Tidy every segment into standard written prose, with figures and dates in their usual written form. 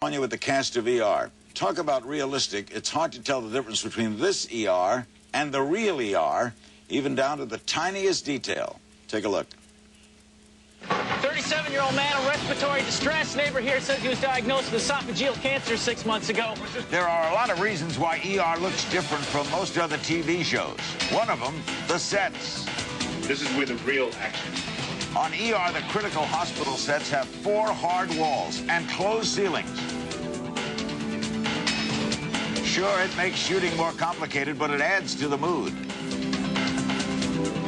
On you with the cast of ER. Talk about realistic. It's hard to tell the difference between this ER and the real ER, even down to the tiniest detail. Take a look. 37-year-old man in respiratory distress. Neighbor here says he was diagnosed with esophageal cancer 6 months ago. There are a lot of reasons why ER looks different from most other TV shows. One of them, the sets. This is where the real action. On ER, the critical hospital sets have 4 hard walls and closed ceilings. Sure, it makes shooting more complicated, but it adds to the mood.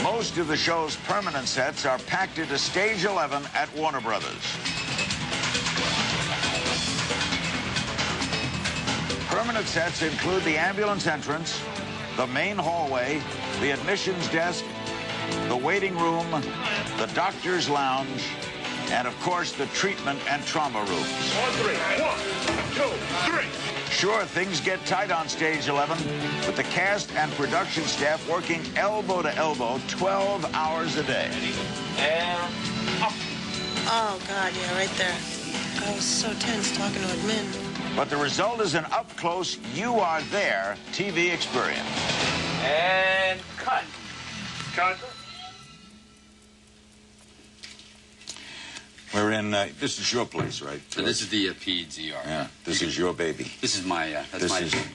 Most of the show's permanent sets are packed into Stage 11 at Warner Brothers. Permanent sets include the ambulance entrance, the main hallway, the admissions desk, the waiting room, the doctor's lounge, and of course the treatment and trauma rooms. On 3. 1, 2, 3. Sure, things get tight on Stage 11, but the cast and production staff working elbow to elbow 12 hours a day. And up. Oh, God, yeah, right there. I was so tense talking to admin. But the result is an up-close, you-are-there TV experience. And cut. Cut. We're in, this is your place, right? So this is the PEDS ER. Yeah, this is your baby. This is my,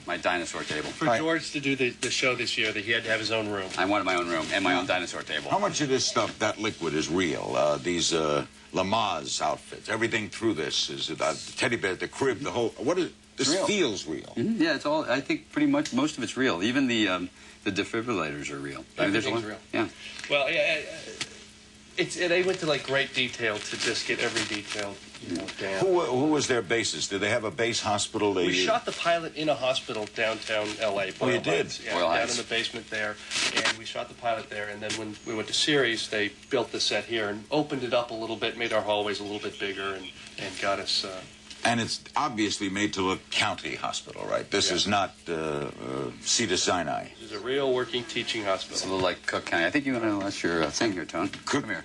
my dinosaur table. For George to do the show this year, that he had to have his own room. I wanted my own room and my own dinosaur table. How much of this stuff, that liquid, is real? These Lamaze outfits, everything through this, is it the teddy bear, the crib, the whole, what is, this real. Feels real. Mm-hmm. Yeah, it's all, I think pretty much most of it's real. Even the defibrillators are real. I mean, Everything's real. Yeah. Well, yeah, they went to like great detail to just get every detail, you know, down. Who was their basis? Did they have a base hospital? We shot the pilot in a hospital downtown L.A. Oh, you did? Yeah, Boyle down Heights. in the basement there, and we shot the pilot there. And then when we went to series, they built the set here and opened it up a little bit, made our hallways a little bit bigger, and got us. And it's obviously made to look county hospital, right? This is not Cedars-Sinai. This is a real working teaching hospital. It's a little like Cook County. I think you're going to lose your thing here, Tone. Come here.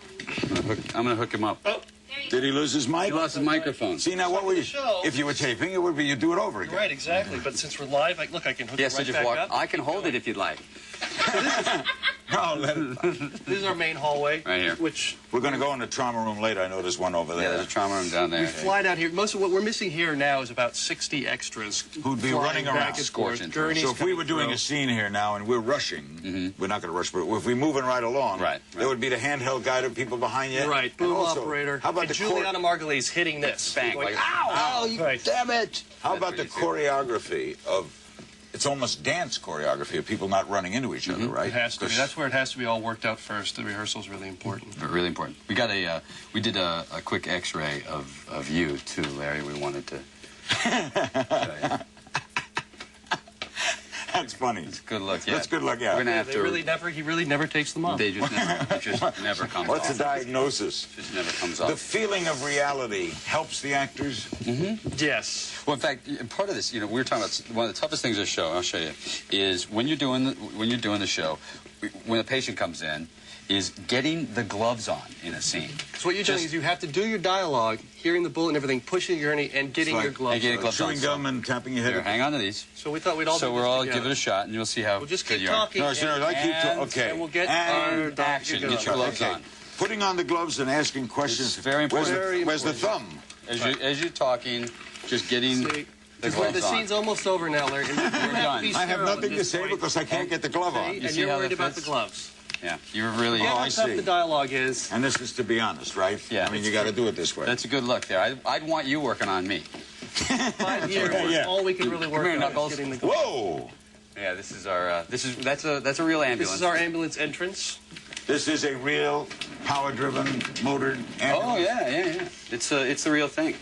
I'm going to hook him up. Oh, Did he lose his mic? He lost his microphone. See, now what would you, show. if you were taping, it would be, you'd do it over again. right, exactly. But since we're live, look, I can hook Yes, it right so just back walk. up. I can hold it if you'd like. No, let it. This is our main hallway. Right here. Which We're going to go in the trauma room later. I know there's one over Yeah, there. there's a trauma room down there. we fly down here. Most of what we're missing here now is about 60 extras. Who'd be flying running back around. and forth. Scorching. Gurneys So if we coming were doing through. a scene here now and we're rushing, we're not going to rush, but if we're moving right along, Right. there would be the handheld guide of people behind you. Right, And boom also, operator. How about and the Juliana Margulies hitting this. Bang, Going, like- ow! you Right. damn it! How about the That's pretty choreography of? It's almost dance choreography of people not running into each other, right? It has to be. 'Cause That's where it has to be all worked out first. The rehearsal's really important. But really important. We got we did a quick X-ray of you too, Larry. We wanted to. show you. That's funny. It's good luck. Yeah. That's good luck. Yeah. We're gonna have He to. really never takes them off. They just never. It just never comes What's off. the diagnosis? It just never comes The off. feeling of reality helps the actors. Yes. Well, in fact, part of this, we were talking about one of the toughest things of the show. I'll show you. Is when you're doing the show, when a patient comes in, is getting the gloves on in a scene. So what you're doing is you have to do your dialogue, hearing the bullet and everything, pushing your gurney, and getting It's your like- gloves and getting on. gloves Chewing gum and tapping your head. Here, hang on to these. So we thought we'd all So do we're this all together. give it a shot, and you'll see how We'll just good keep you are. talking. No, sir, I keep And- okay. And we'll get And our action. doctor Get your going. gloves on. Putting on the gloves and asking questions. It's very important. Where's the Very thumb? As you're talking, just getting See, the where the gloves on. scene's almost over now, Larry. And we're done. I have nothing to say because I can't get the glove on. And see you're how worried that about the fits? gloves. Yeah, you're really. Oh, How I tough see. the dialogue is. And this is to be honest, right? Yeah. I mean, you got to do it this way. That's a good look there. I'd want you working on me. 5 years. Yeah. All we can really work here, on Knuckles. is getting the gloves. Whoa! Yeah, this is our. That's a real ambulance. This is our ambulance entrance. This is a real power-driven, motored ambulance. Oh yeah. It's the real thing.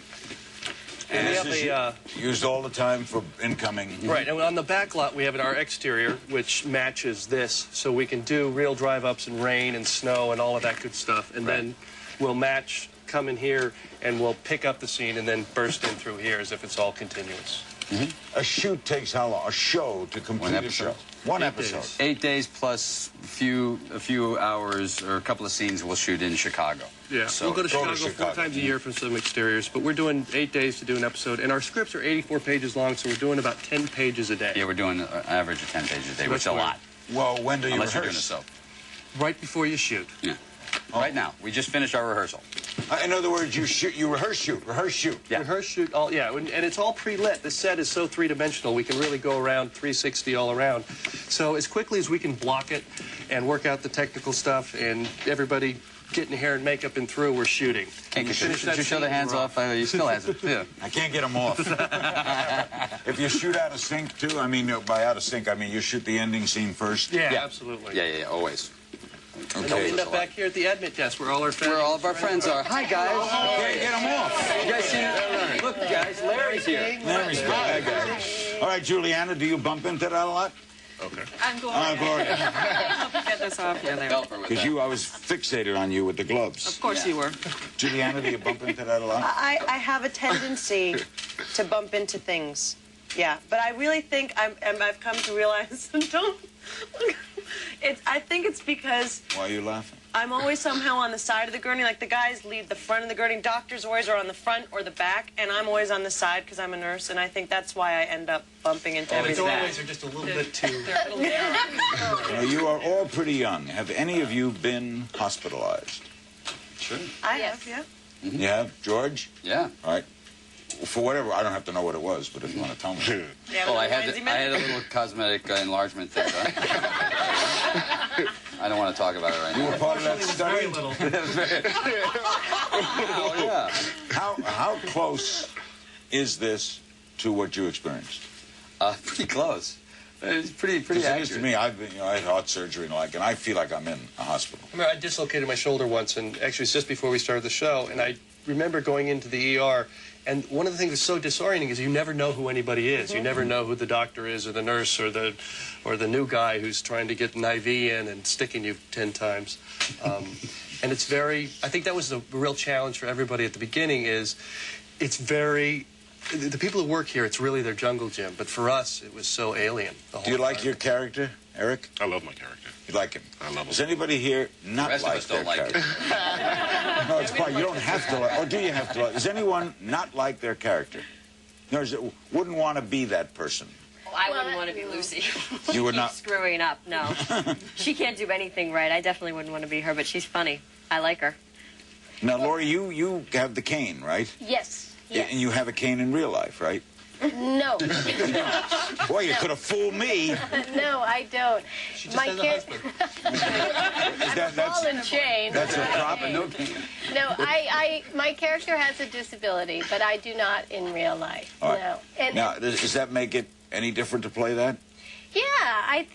And we This have is a... used all the time for incoming. Right, and on the back lot we have our exterior, which matches this, so we can do real drive-ups in rain and snow and all of that good stuff, and then we'll match, come in here, and we'll pick up the scene and then burst in through here as if it's all continuous. A shoot takes how long? A show to complete a show? One episode. 8 days plus a few hours or a couple of scenes we'll shoot in Chicago. Yeah, So we'll go to Chicago 4 times a year for some exteriors, but we're doing 8 days to do an episode, and our scripts are 84 pages long, so we're doing about 10 pages a day. yeah, we're doing an average of 10 pages a day, which is a lot. Well, when do you Unless you're doing a rehearse? soap. Right before you shoot. Yeah. Right now, we just finished our rehearsal. In other words, you rehearse, shoot. Yeah. Rehearse, shoot, all, yeah, and it's all pre-lit. The set is so three-dimensional, we can really go around 360 all around. So as quickly as we can block it and work out the technical stuff and everybody getting hair and makeup and through, we're shooting. Can't You get finish Did that you show scene, the hands we're off? He still has it. Yeah. I can't get them off. If you shoot out of sync, too, I mean, by out of sync, I mean you shoot the ending scene first? Yeah, Yeah. absolutely. Yeah, always. And then we end up back here at the admit desk where all our Where all of our friends are. Hi, guys. Can't get them off. You guys see? Look, guys, Larry's here. Larry's back. All right, Juliana, do you bump into that a lot? Okay. I'm going Gloria. get this off here. There. Help her with Because that. I was fixated on you with the gloves. Of course you were. Juliana, do you bump into that a lot? I have a tendency to bump into things. Yeah, but I really think I've come to realize. I think it's because Why are you laughing? I'm always somehow on the side of the gurney. Like the guys lead the front of the gurney. Doctors always are on the front or the back, and I'm always on the side because I'm a nurse. And I think that's why I end up bumping into The everything. doorways are just a little bit too... You are all pretty young. Have any of you been hospitalized? Sure. I have, yeah. You have? George? Yeah. All right. For whatever, I don't have to know what it was, but if you want to tell me. Yeah, Oh, with I the had Lindsay a Method. little cosmetic enlargement thing. I don't want to talk about it right You now. were part of that Very study? little. Oh, yeah. How close is this to what you experienced? Pretty close. It's pretty Because it is accurate. to me. I've been, I had heart surgery and and I feel like I'm in a hospital. I remember I dislocated my shoulder once, and actually it's just before we started the show, and I remember going into the ER, and one of the things that's so disorienting is you never know who anybody is. You never know who the doctor is, or the nurse, or the new guy who's trying to get an IV in and sticking you 10 times. And it's very, I think that was the real challenge for everybody at the beginning is it's very, the people who work here, it's really their jungle gym, but for us, it was so alien. The Do you whole like time. your character, Eric? I love my character. You like him? I love him. Does anybody here The not rest of like us don't their like character? it. No, it's fine. You don't have to like, or do you have to like? Does anyone not like their character? No, wouldn't want to be that person. I wouldn't want to be Lucy. You would She's not. screwing up, no. She can't do anything right. I definitely wouldn't want to be her, but she's funny. I like her. Now, Lori, you have the cane, right? Yes. And you have a cane in real life, right? No. Boy, you could have fooled me. No, I don't. She just has a husband. That's Ball and chain. that's a prop. No cane. No, my character has a disability, but I do not in real life. All right. No. And Now, does that make it any different to play that? yeah, I think.